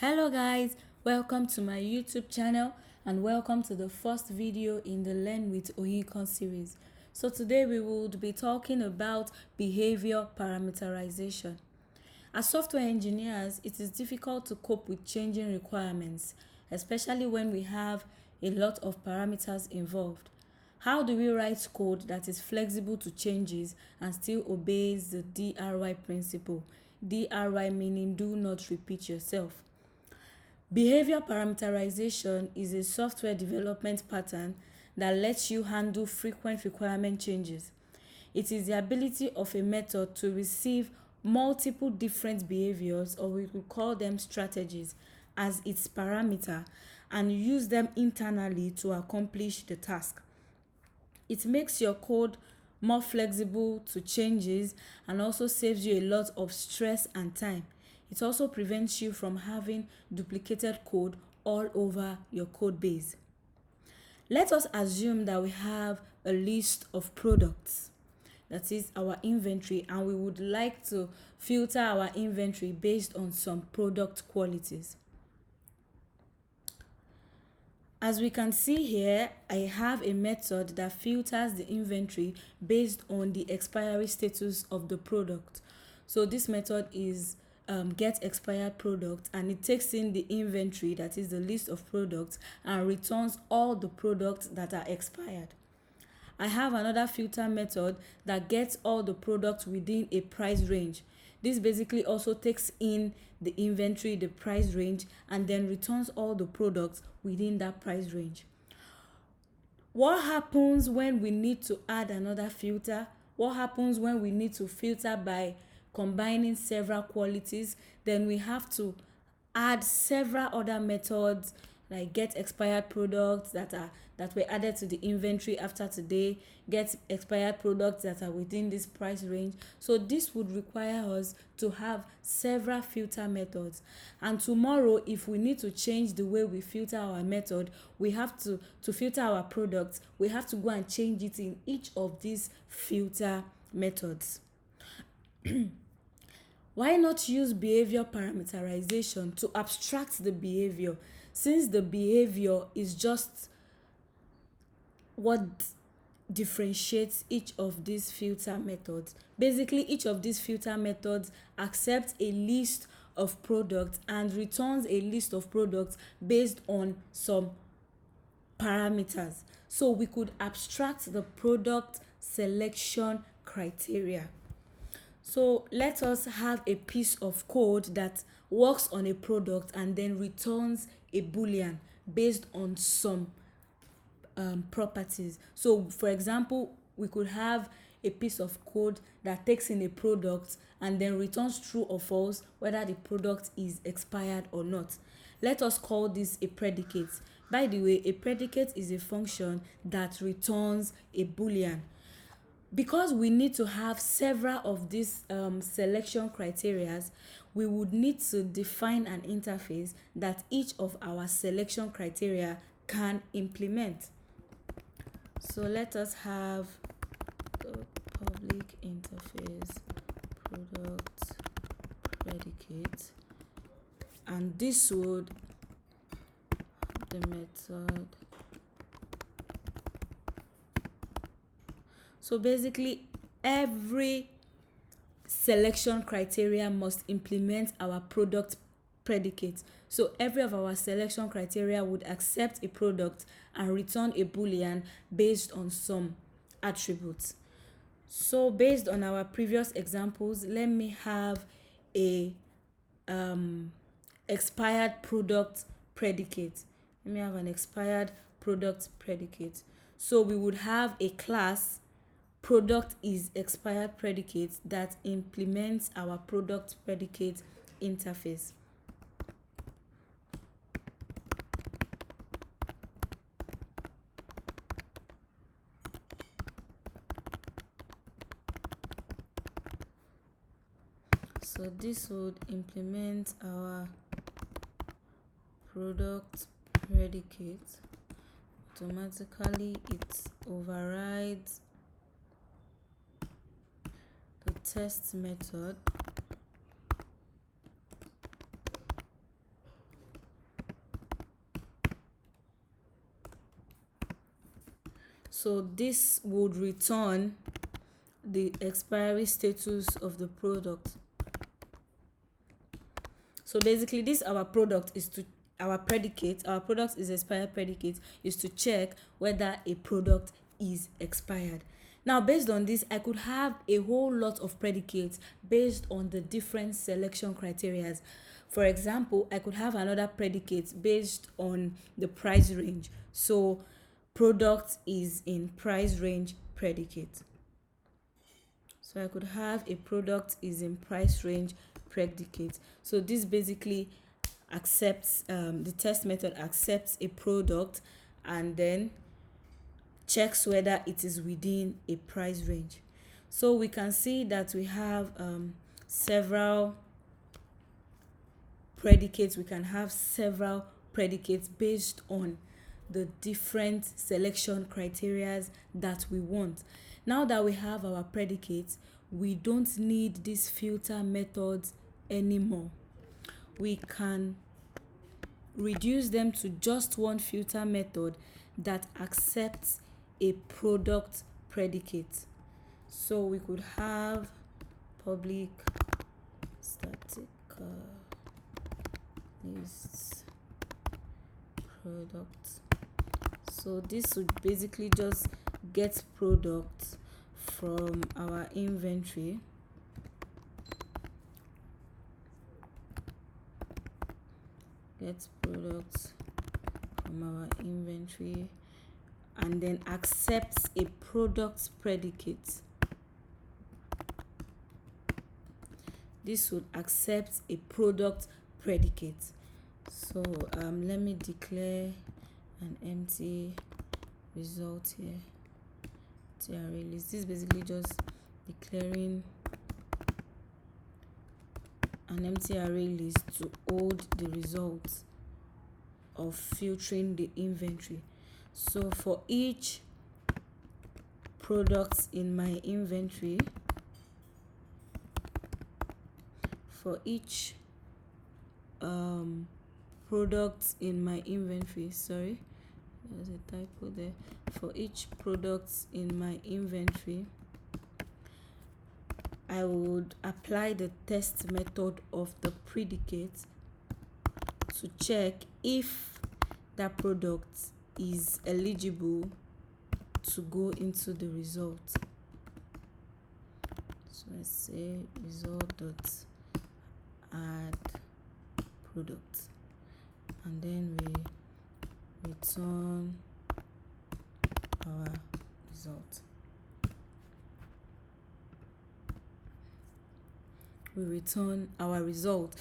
Hello guys, welcome to my YouTube channel and welcome to the first video in the Learn with Oyinkan series. So today we will be talking about behavior parameterization. As software engineers, it is difficult to cope with changing requirements, especially when we have a lot of parameters involved. How do we write code that is flexible to changes and still obeys the DRY principle? DRY meaning do not repeat yourself. Behavior parameterization is a software development pattern that lets you handle frequent requirement changes. It is the ability of a method to receive multiple different behaviors, or we could call them strategies, as its parameter and use them internally to accomplish the task. It makes your code more flexible to changes and also saves you a lot of stress and time. It also prevents you from having duplicated code all over your code base. Let us assume that we have a list of products, that is our inventory, and we would like to filter our inventory based on some product qualities. As we can see here, I have a method that filters the inventory based on the expiry status of the product. So this method is get expired product, and it takes in the inventory, that is the list of products, and returns all the products that are expired. I have another filter method that gets all the products within a price range. This basically also takes in the inventory, the price range, and then returns all the products within that price range. What happens when we need to add another filter? What happens when we need to filter by combining several qualities? Then we have to add several other methods, like get expired products that were added to the inventory after today, get expired products that are within this price range. So this would require us to have several filter methods, and tomorrow if we need to change the way we filter our method, we have to filter our products, we have to go and change it in each of these filter methods. Why not use behavior parameterization to abstract the behavior, since the behavior is just what differentiates each of these filter methods? Basically, each of these filter methods accepts a list of products and returns a list of products based on some parameters. So we could abstract the product selection criteria. So let us have a piece of code that works on a product and then returns a boolean based on some properties. So for example, we could have a piece of code that takes in a product and then returns true or false whether the product is expired or not. Let us call this a predicate. By the way, a predicate is a function that returns a boolean. Because we need to have several of these selection criteria, we would need to define an interface that each of our selection criteria can implement. So let us have the public interface product predicate, and this would the method. So basically, every selection criteria must implement our product predicate. So every of our selection criteria would accept a product and return a boolean based on some attributes. So based on our previous examples, let me have a expired product predicate. Let me have an expired product predicate. So we would have a class product is expired predicate that implements our product predicate interface. So this would implement our product predicate. Automatically it overrides the test method So this would return the expiry status of the product. So basically this our product is to our predicate, our product is expired predicate, is to check whether a product is expired. Now based on this, I could have a whole lot of predicates based on the different selection criteria. For example, I could have another predicate based on the price range. So product is in price range predicate. So I could have a product is in price range predicate. So this basically accepts, the test method accepts a product and then checks whether it is within a price range. So we can see that we have several predicates. We can have several predicates based on the different selection criteria that we want. Now that we have our predicates, we don't need these filter methods anymore. We can reduce them to just one filter method that accepts a product predicate. So we could have public static list product. So this would basically just get product from our inventory. Get products from our inventory and then accepts a product predicate. This would accept a product predicate. So let me declare an empty result here. TRA list. This is basically just declaring an empty array list to hold the results of filtering the inventory. So for each product in my inventory, product in my inventory, sorry, there's a typo there. For each product in my inventory, I would apply the test method of the predicate to check if that product is eligible to go into the result. So I say result dot add product, and then we return our result. We return our result.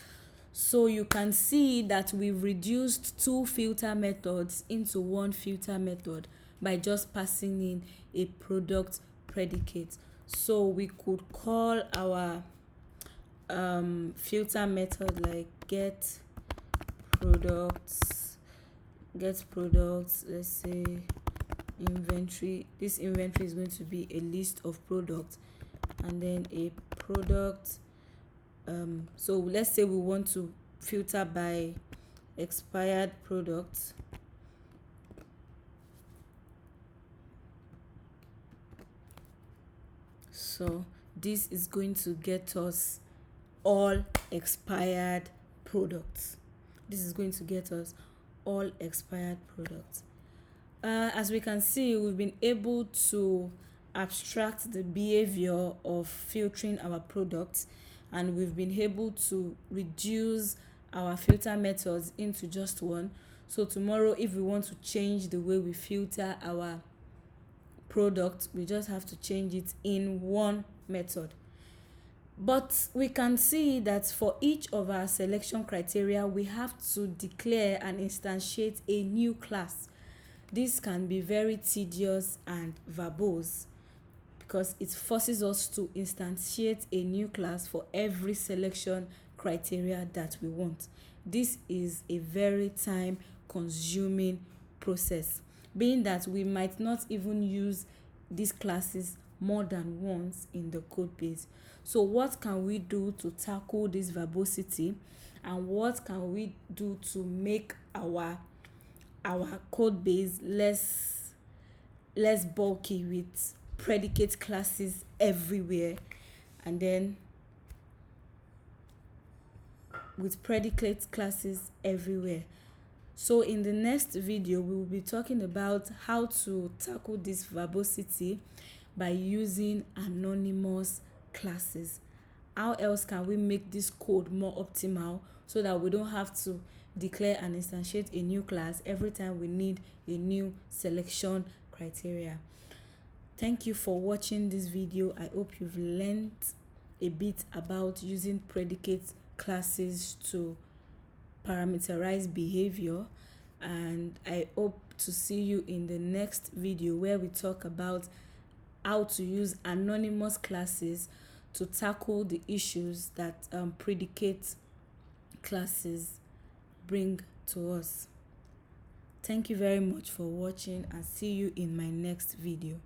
So you can see that we've reduced two filter methods into one filter method by just passing in a product predicate. So we could call our filter method like get products, let's say inventory. This inventory is going to be a list of products, and then a product. So let's say we want to filter by expired products. So this is going to get us all expired products. This is going to get us all expired products. As we can see, we've been able to abstract the behavior of filtering our products, and we've been able to reduce our filter methods into just one. So tomorrow, if we want to change the way we filter our product, we just have to change it in one method. But we can see that for each of our selection criteria, we have to declare and instantiate a new class. This can be very tedious and verbose because it forces us to instantiate a new class for every selection criteria that we want. This is a very time-consuming process, being that we might not even use these classes more than once in the code base. So what can we do to tackle this verbosity, and what can we do to make our code base less less bulky with predicate classes everywhere, and then with predicate classes everywhere. So in the next video, we will be talking about how to tackle this verbosity by using anonymous classes. How else can we make this code more optimal so that we don't have to declare and instantiate a new class every time we need a new selection criteria? Thank you for watching this video. I hope you've learned a bit about using predicate classes to parameterize behavior, and I hope to see you in the next video where we talk about how to use anonymous classes to tackle the issues that predicate classes bring to us. Thank you very much for watching, and see you in my next video.